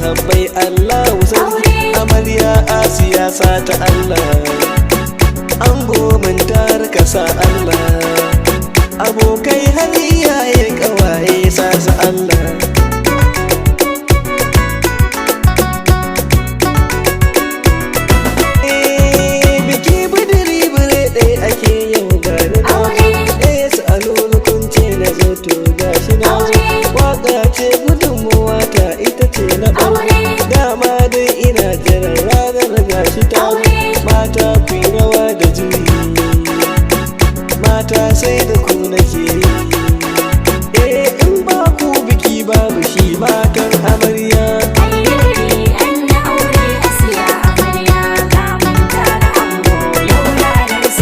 sahabbai Allah sarki amarya Asiya sa ta Allah ango mun tarka sa Allah abokai har iyaye kawaye sa Allah biki budiri bure ɗaya ake yau gari na ɗaya su alulukunce na zo to gashi na zo waka ce gudunmuwa ta ita ce na ɗauka dama dai ina jiran ranar gashi ta mata ku yi rawa da juyi mata sai da ku nake yi in ba ku biki babu shi matan amarya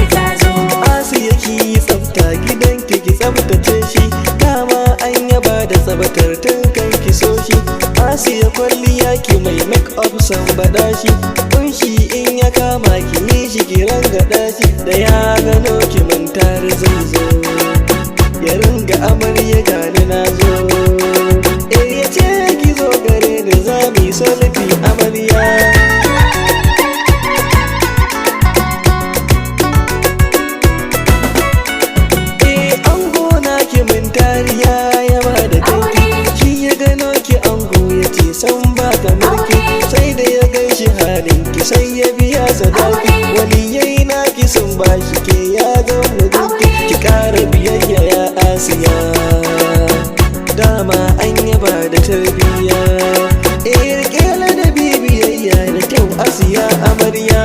Asiya ki yi tsafta gidanki ki tsaftace shi dama an yaba da tsabtar tun kan ki so shi Asiya kwalliya ki mai make up san bada shi kunshi in ya kama ki yi shi ki rangada shi da ya gano ki mun tare zai zo ya ringa amarya gani na zo ya ce ki zo gare ni za mu yi sulfi amarya ango na ki mun tariya ya ba da danki shi ya gano ki ango ya ce san ba kamar ki sai da ya gan shi halin ki sai ya biya sadaki waliyai na ki sun ba shi ke ya zama danki ki kara biyayya ya Asiya dama an yaba da tarbiyya rike da bibiyayya da kyau Asiya amarya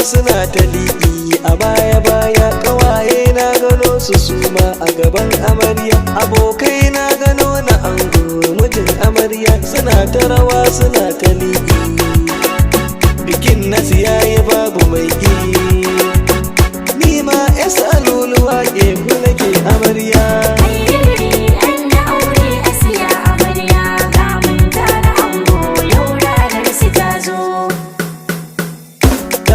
suna ta liƙi a baya-baya ƙawaye na gano su suma a gaban amarya abokai na gano na ango mijin amarya suna ta rawa suna ta liƙi bikin nasu yayi babu mai ƙi ni ma yasa luluwa ke ku nake amarya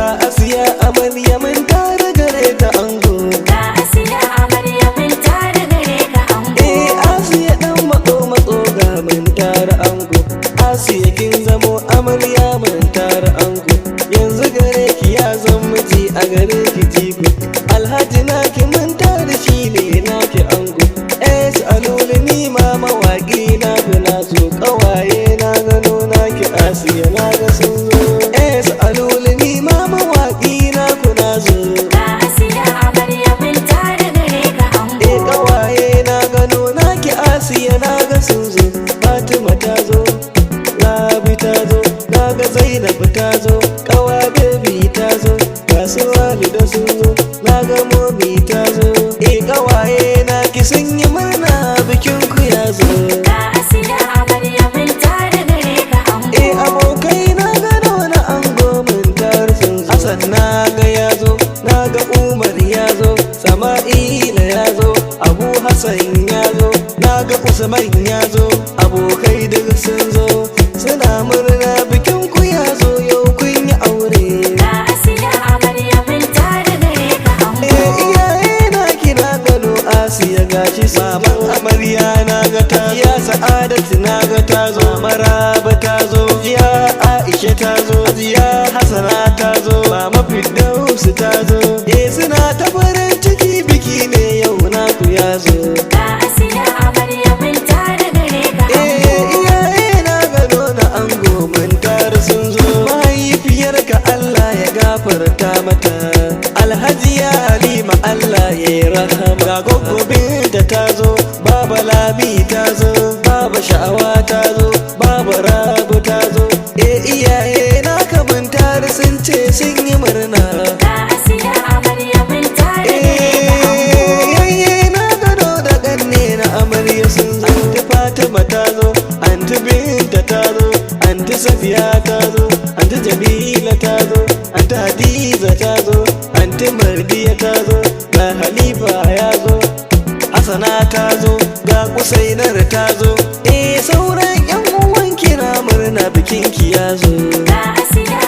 Asiya amarya mun tare gare ta ango Asiya amarya mun tare gare ka ango Asiya dan matso ga mun tare ango Asiya kin zamo amarya mun tare ango yanzu gare ki ya zan miji a gare ki jigo Alhaji naki mun tare shi ne naki ango alulu ni ma mawaki na na zo kawaye na gano naki Asiya na ga sun zo alulu ni ma mawaki na kuna zo Asiya amarya mun tare gare ka ango kawaye na gano naki Asiya na ga sun zo Fatima ta zo Rabi ta zo naga Zainab ta zo kawa baby ta zo kasu walida sun zo naga momi ta zo kawaye na ki sun yi murna bikin ku ya zo Asiya amarya mun tare gare ka ango abokai na gano na ango mun tare sun zo Hassan naga ya zo naga Umar ya zo Sama'ila ya zo Abu Hassan ya zo naga Usman ya zo abokai duk sun zo suna murna bikin ku ya zo yau kun yi aure Asiya amarya mun tare gare ka ango iyaye na kina gano Asiya gashi baban amarya naga ta ya Sa'adatu naga ta zo Maraba ta zo ya Aisha ta zo ya Hasana ta zo mama Firdausu ta zo suna ta farin ciki biki ne yau naku ya zo Asiya amarya mun tare gare ka iyaye na gano na ango mun tare sun zo mahaifiyarka Allah ya gafarta mata Alhajiya Halima Allah ya yi rahama ga goggobin da ta zo Baba Lami ta zo Baba Sha'awa ta zo Baba Rabu ta zo iyaye na ka mun tare sun ce sun yi murna Asiya amarya mun tare yayye na gano da ganne na amarya sun zo Anti Fatima ta zo Anti Binta ta zo Anti Safiya ta zo Anti Jamila ta zo Anti Hadiza ta zo Anti Mardiya ta zo ga Halifa ya zo Hasana ta zo ga Usainar ta zo sauran yan uwan kina murna bikin ki ya zo Asiya